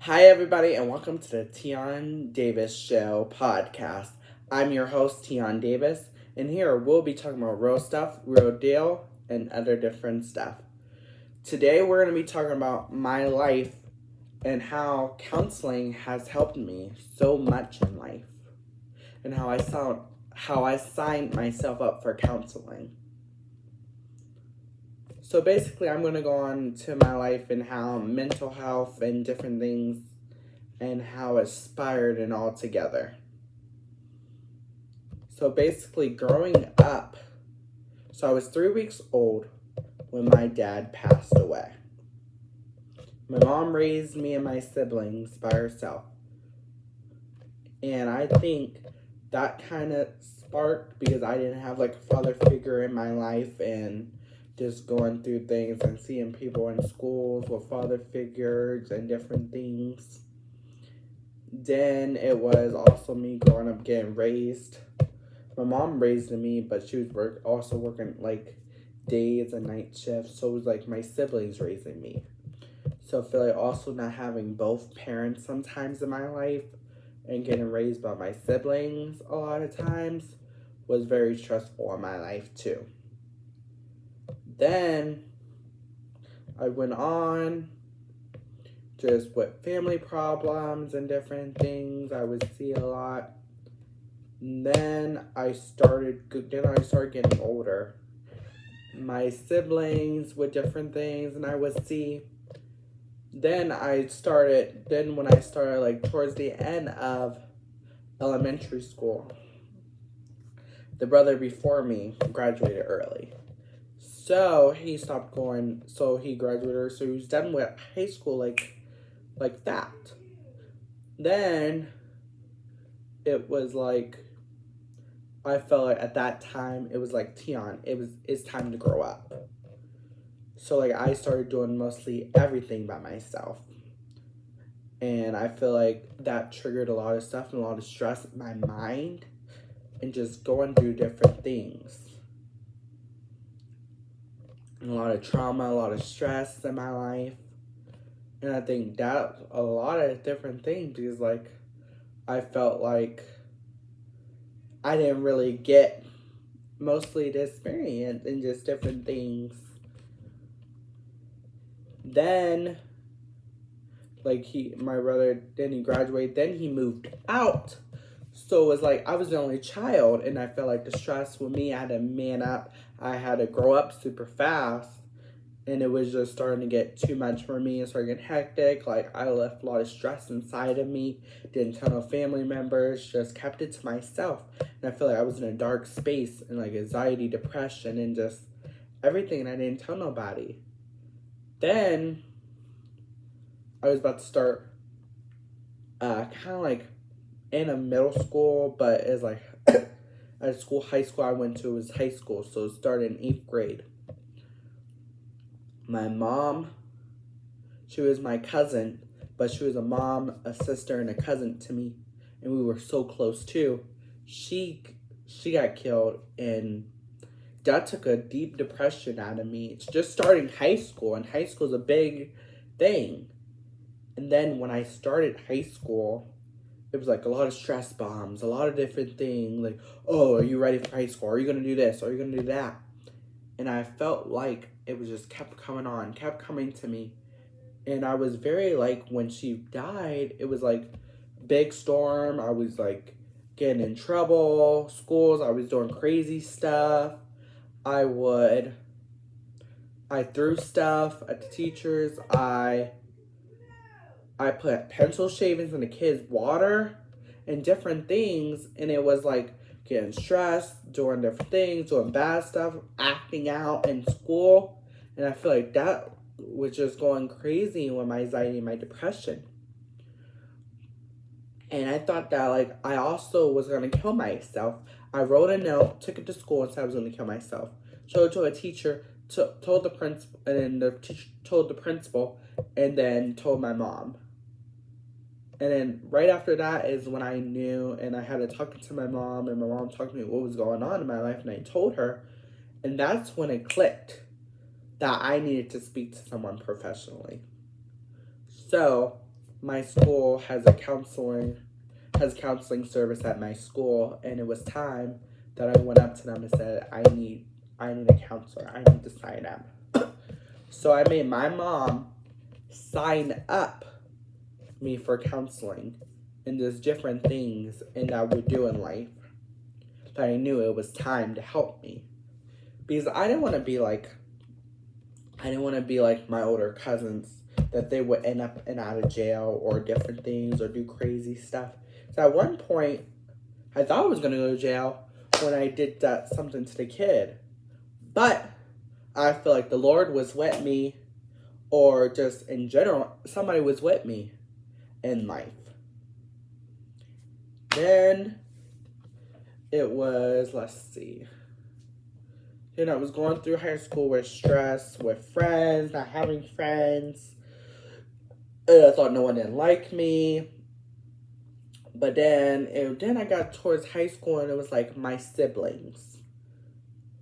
Hi, everybody, and welcome to the Teon Davis Show podcast. I'm your host, Teon Davis, and here we'll be talking about real stuff, real deal, and other different stuff. Today, we're going to be talking about my life and how counseling has helped me so much in life, and how I signed myself up for counseling. So basically, I'm going to go on to my life and how mental health and different things and how it inspired and all together. So basically, growing up, so I was 3 weeks old when my dad passed away. My mom raised me and my siblings by herself. And I think that kind of sparked because I didn't have like a father figure in my life, and just going through things and seeing people in schools with father figures and different things. Then it was also me growing up getting raised. My mom raised me, but she was also working like days and night shifts, so it was like my siblings raising me. So I feel like also not having both parents sometimes in my life and getting raised by my siblings a lot of times was very stressful in my life too. Then I went on just with family problems and different things I would see a lot. And then I started getting older. My siblings with different things, and I would see. Then when I started like towards the end of elementary school, the brother before me graduated early. So he stopped going, so he graduated, so he was done with high school like that. Then it was like, I felt like at that time, it was like, Teon, it's time to grow up. So like I started doing mostly everything by myself. And I feel like that triggered a lot of stuff and a lot of stress in my mind and just going through different things. And a lot of trauma, a lot of stress in my life. And I think that a lot of different things because like I felt like I didn't really get mostly the experience and just different things. Then like my brother, then he graduated, then he moved out. So it was like I was the only child, and I felt like the stress with me, I had to man up. I had to grow up super fast, and it was just starting to get too much for me. It started getting hectic. Like I left a lot of stress inside of me. Didn't tell no family members. Just kept it to myself, and I feel like I was in a dark space and like anxiety, depression, and just everything. And I didn't tell nobody. Then I was about to start, kind of like in a middle school, but it's like at high school I went to was high school, so it started in 8th grade. My mom, she was my cousin, but she was a mom, a sister, and a cousin to me, and we were so close too. She got killed, and that took a deep depression out of me. It's just starting high school, and high school is a big thing. And then when I started high school, it was like a lot of stress bombs, a lot of different things. Like, oh, are you ready for high school? Are you going to do this? Are you going to do that? And I felt like it was just kept coming to me. And I was very like, when she died, it was like big storm. I was like getting in trouble, schools. I was doing crazy stuff. I threw stuff at the teachers. I put pencil shavings in the kids' water and different things, and it was like getting stressed, doing different things, doing bad stuff, acting out in school, and I feel like that was just going crazy with my anxiety and my depression. And I thought that like I also was going to kill myself. I wrote a note, took it to school, and said I was going to kill myself. Showed it to a teacher, told the principal, and then the teacher told the principal, and then told my mom. And then right after that is when I knew, and I had to talk to my mom, and my mom talked to me what was going on in my life, and I told her, and that's when it clicked that I needed to speak to someone professionally. So my school has counseling service at my school, and it was time that I went up to them and said, I need a counselor. I need to sign up. So I made my mom sign up me for counseling, and there's different things that I would do in life that I knew it was time to help me. Because I didn't want to be like my older cousins, that they would end up in out of jail or different things or do crazy stuff. So at one point, I thought I was going to go to jail when I did something to the kid. But I feel like the Lord was with me, or just in general, somebody was with me in life. Then it was, let's see. I was going through high school with stress, with friends, not having friends. I thought no one didn't like me. But then I got towards high school, and it was like my siblings.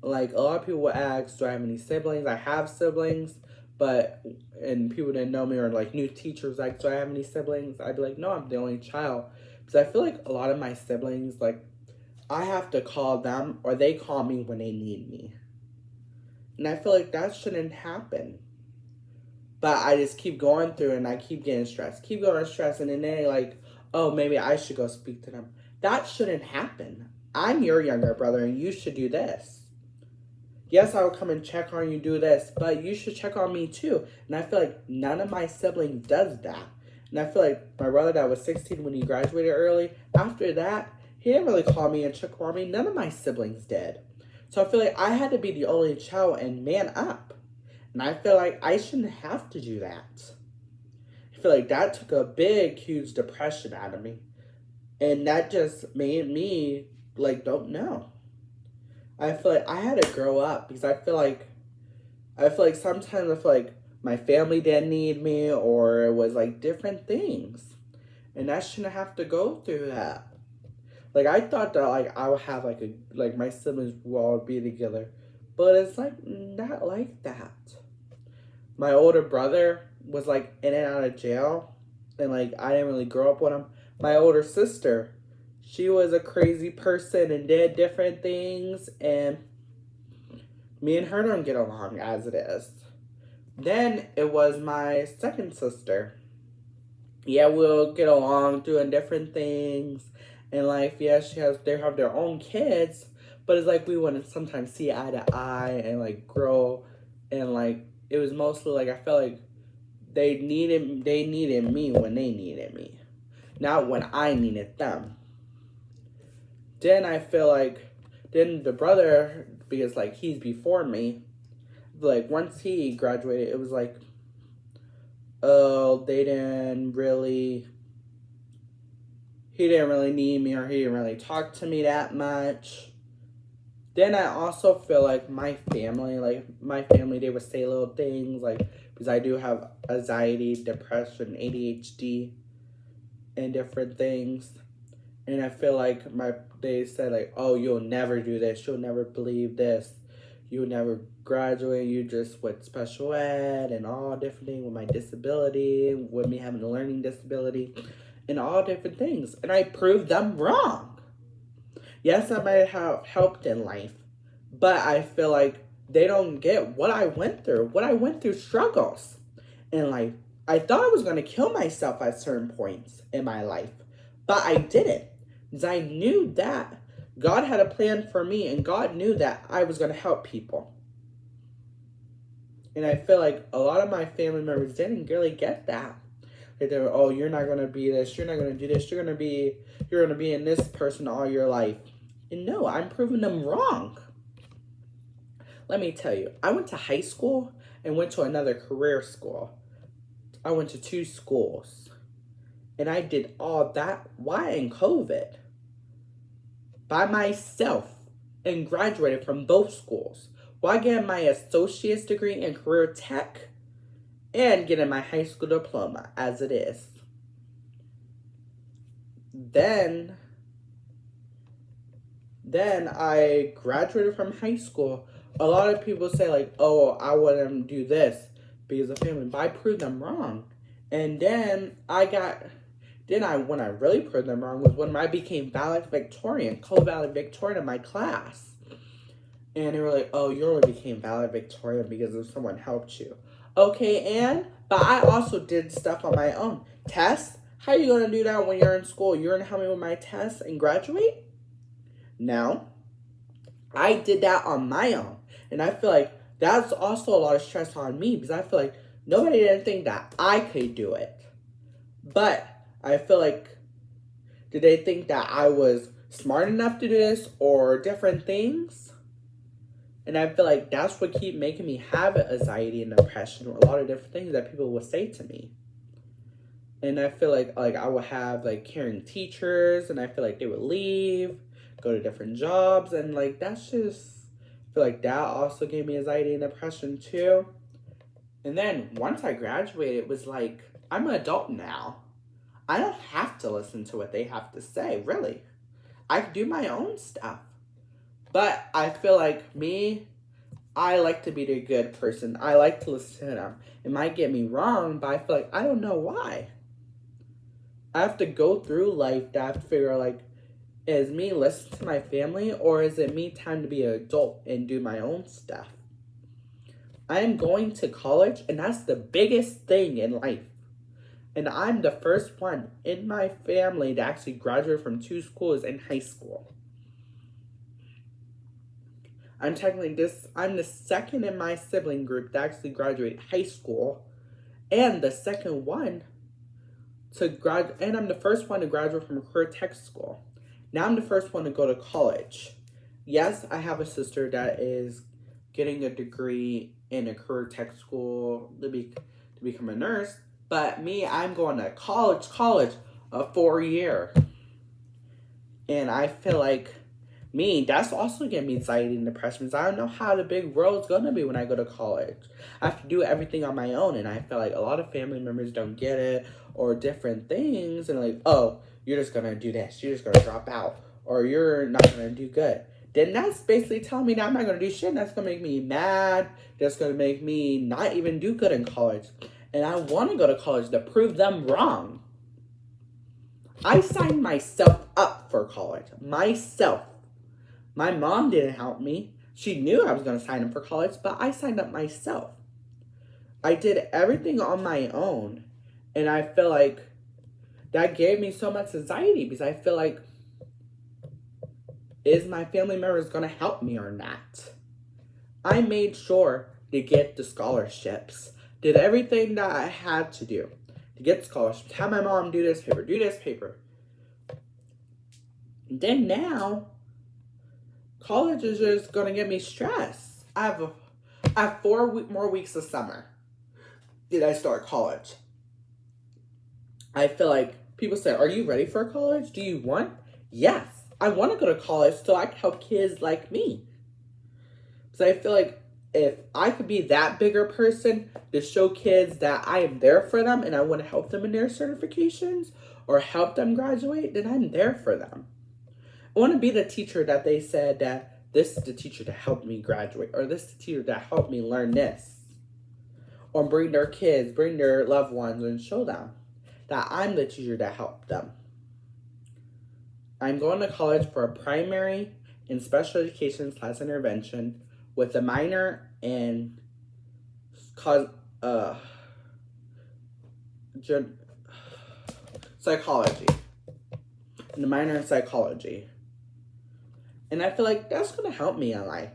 Like, a lot of people would ask, do I have any siblings? I have siblings, and people didn't know me, or like new teachers like, do I have any siblings? I'd be like, no, I'm the only child. Because I feel like a lot of my siblings, like, I have to call them, or they call me when they need me. And I feel like that shouldn't happen. But I just keep going through it, and I keep getting stressed. And then they're like, oh, maybe I should go speak to them. That shouldn't happen. I'm your younger brother, and you should do this. Yes, I will come and check on you, do this, but you should check on me too. And I feel like none of my siblings does that. And I feel like my brother that was 16 when he graduated early, after that, he didn't really call me and check on me. None of my siblings did. So I feel like I had to be the only child and man up. And I feel like I shouldn't have to do that. I feel like that took a big, huge depression out of me. And that just made me, like, don't know. I feel like I had to grow up, because I feel like sometimes I feel like my family didn't need me, or it was like different things. And I shouldn't have to go through that. Like, I thought that, like, I would have, like, my siblings will all be together. But it's, like, not like that. My older brother was, like, in and out of jail. And, like, I didn't really grow up with him. My older sister, she was a crazy person and did different things. And me and her don't get along as it is. Then it was my second sister. Yeah, we'll get along doing different things. And, like, yeah, they have their own kids, but it's like we wouldn't sometimes see eye to eye and, like, grow. And, like, it was mostly, like, I felt like they needed me when they needed me, not when I needed them. Then I feel like, the brother, because, like, he's before me, like, once he graduated, it was like, oh, he didn't really need me, or he didn't really talk to me that much. Then I also feel like my family, they would say little things, like, because I do have anxiety, depression, ADHD, and different things. And I feel like they said, like, oh, you'll never do this, you'll never believe this, you'll never graduate, you just with special ed and all different things, with my disability, with me having a learning disability, and all different things. And I proved them wrong. Yes, I might have helped in life, but I feel like they don't get what I went through. Struggles in life. I thought I was going to kill myself at certain points in my life, but I didn't. Because I knew that God had a plan for me, and God knew that I was going to help people. And I feel like a lot of my family members didn't really get that. Like, they were, oh, you're not going to be this, you're not going to do this, you're going to be in this person all your life. And no, I'm proving them wrong. Let me tell you, I went to high school and went to another career school. I went to 2 schools. And I did all that. Why in COVID? By myself. And graduated from both schools. While getting my associate's degree in career tech. And getting my high school diploma as it is. Then I graduated from high school. A lot of people say, like, oh, I wouldn't do this because of family. But I proved them wrong. And then when I really proved them wrong was when I became co-valedictorian of my class. And they were like, oh, you only became valedictorian because of someone helped you. Okay, Anne, but I also did stuff on my own. Tests? How are you going to do that when you're in school? You're going to help me with my tests and graduate? No. I did that on my own. And I feel like that's also a lot of stress on me because I feel like nobody didn't think that I could do it. But I feel like, did they think that I was smart enough to do this or different things? And I feel like that's what keep making me have anxiety and depression, a lot of different things that people will say to me. And I feel like I would have like caring teachers, and I feel like they would leave, go to different jobs, and like that's just, I feel like that also gave me anxiety and depression too. And then once I graduated, it was like, I'm an adult now. I don't have to listen to what they have to say, really. I can do my own stuff. But I feel like I like to be the good person. I like to listen to them. It might get me wrong, but I feel like I don't know why. I have to go through life to have to figure out, like, is me listening to my family or is it me time to be an adult and do my own stuff? I am going to college, and that's the biggest thing in life. And I'm the first one in my family to actually graduate from 2 schools in high school. I'm the second in my sibling group to actually graduate high school, and the second one to graduate, and I'm the first one to graduate from a career tech school. Now I'm the first one to go to college. Yes, I have a sister that is getting a degree in a career tech school to become a nurse, but me, I'm going to college, a 4-year. And I feel like that's also giving me anxiety and depression. I don't know how the big world's going to be when I go to college. I have to do everything on my own, and I feel like a lot of family members don't get it, or different things, and like, oh, you're just going to do this, you're just going to drop out, or you're not going to do good. Then that's basically telling me that I'm not going to do shit, and that's going to make me mad, that's going to make me not even do good in college. And I want to go to college to prove them wrong. I signed myself up for college. Myself. My mom didn't help me. She knew I was going to sign up for college, but I signed up myself. I did everything on my own. And I feel like that gave me so much anxiety because I feel like, is my family members going to help me or not? I made sure to get the scholarships. Did everything that I had to do to get scholarships. Have my mom do this paper. Then now, college is just going to get me stressed. I have 4 more weeks of summer. Did I start college? I feel like people say, are you ready for college? Do you want? Yes. I want to go to college so I can help kids like me. So I feel like if I could be that bigger person to show kids that I am there for them and I want to help them in their certifications or help them graduate, then I'm there for them. I want to be the teacher that they said that this is the teacher that helped me graduate, or this is the teacher that helped me learn this. Or bring their kids, bring their loved ones and show them that I'm the teacher that helped them. I'm going to college for a primary and special education / intervention with a minor in psychology. And a minor in psychology. And I feel like that's going to help me in life.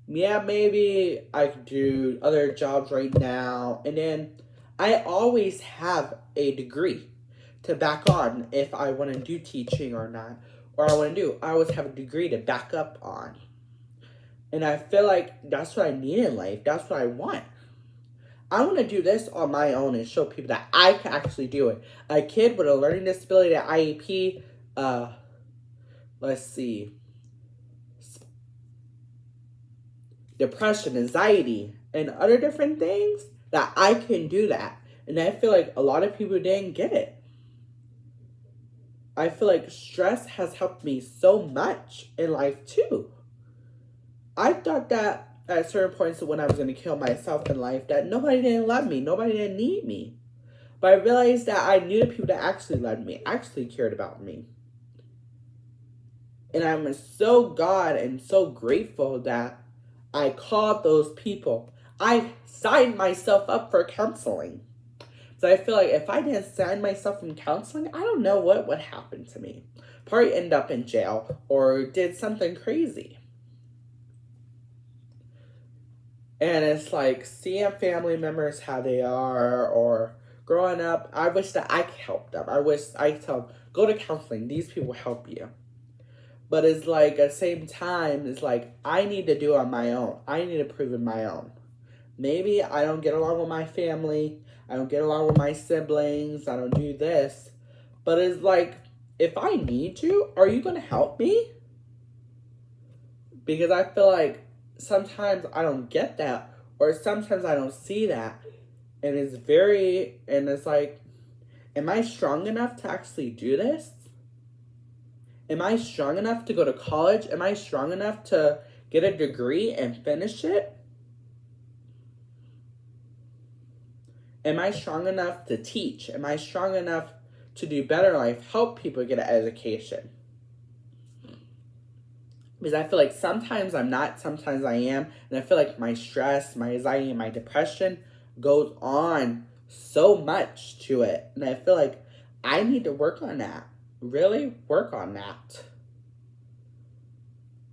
Yeah, maybe I could do other jobs right now. And then I always have a degree to back on if I want to do teaching or not. Or I always have a degree to back up on. And I feel like that's what I need in life. That's what I want. I want to do this on my own and show people that I can actually do it. A kid with a learning disability, an IEP, depression, anxiety, and other different things, that I can do that. And I feel like a lot of people didn't get it. I feel like stress has helped me so much in life too. I thought that at certain points when I was going to kill myself in life, that nobody didn't love me, nobody didn't need me. But I realized that I knew the people that actually loved me, actually cared about me. And I'm so God and so grateful that I called those people. I signed myself up for counseling. So I feel like if I didn't sign myself in counseling, I don't know what would happen to me. Probably end up in jail or did something crazy. And it's like seeing family members how they are, or growing up, I wish that I could help them. I wish I could tell them, go to counseling. These people help you. But it's like at the same time, it's like I need to do it on my own. I need to prove it my own. Maybe I don't get along with my family. I don't get along with my siblings. I don't do this. But it's like, if I need you, are you going to help me? Because I feel like sometimes I don't get that. Or sometimes I don't see that. And it's like, am I strong enough to actually do this? Am I strong enough to go to college? Am I strong enough to get a degree and finish it? Am I strong enough to teach? Am I strong enough to do better in life, help people get an education? Because I feel like sometimes I'm not, sometimes I am. And I feel like my stress, my anxiety, and my depression goes on so much to it. And I feel like I need to work on that. Really work on that.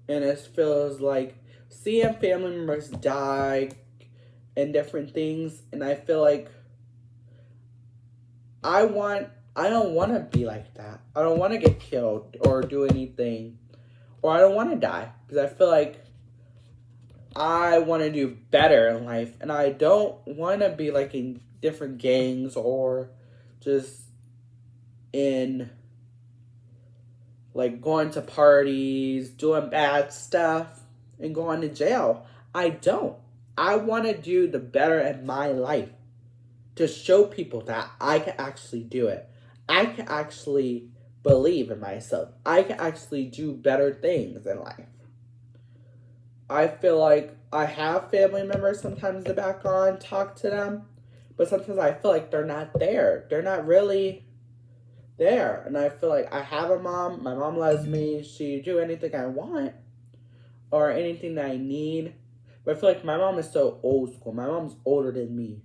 And it feels like seeing family members die and different things. And I feel like I don't want to be like that. I don't want to get killed or do anything. Or I don't want to die. Because I feel like I want to do better in life. And I don't want to be like in different gangs or just in like going to parties, doing bad stuff, and going to jail. I don't. I want to do the better in my life to show people that I can actually do it. I can actually believe in myself. I can actually do better things in life. I feel like I have family members sometimes to back on, talk to them, but sometimes I feel like they're not there. They're not really there. And I feel like I have a mom. My mom loves me. She do anything I want or anything that I need. But I feel like my mom is so old school. My mom's older than me.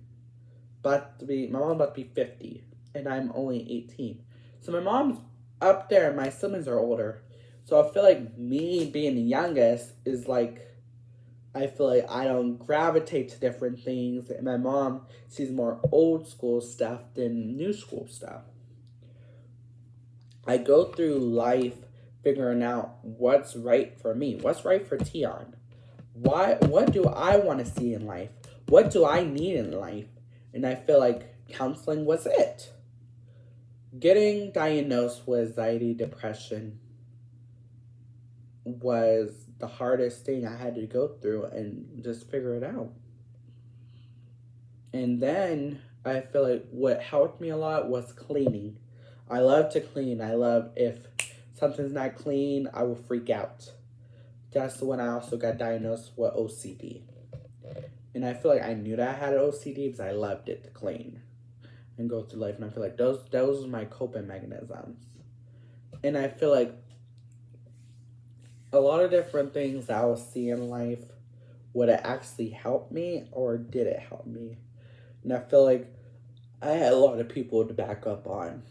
My mom's about to be 50 and I'm only 18. So my mom's up there and my siblings are older. So I feel like me being the youngest is like, I feel like I don't gravitate to different things. And my mom sees more old school stuff than new school stuff. I go through life figuring out what's right for me. What's right for Teon? What do I want to see in life? What do I need in life? And I feel like counseling was it. Getting diagnosed with anxiety, depression was the hardest thing I had to go through and just figure it out. And then I feel like what helped me a lot was cleaning. I love to clean. I love if something's not clean, I will freak out. That's when I also got diagnosed with OCD. And I feel like I knew that I had OCD because I loved it to clean and go through life. And I feel like those are my coping mechanisms. And I feel like a lot of different things that I will see in life, would it actually help me or did it help me? And I feel like I had a lot of people to back up on.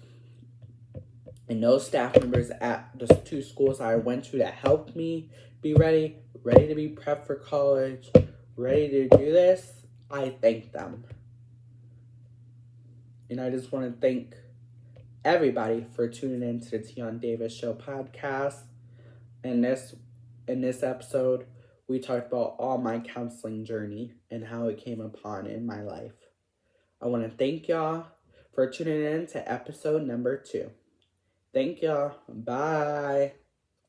And those staff members at the 2 schools I went to that helped me be ready to be prepped for college, ready to do this, I thank them. And I just want to thank everybody for tuning in to the Teon Davis Show podcast. In this episode, we talked about all my counseling journey and how it came upon in my life. I want to thank y'all for tuning in to episode number 2. Thank y'all. Bye.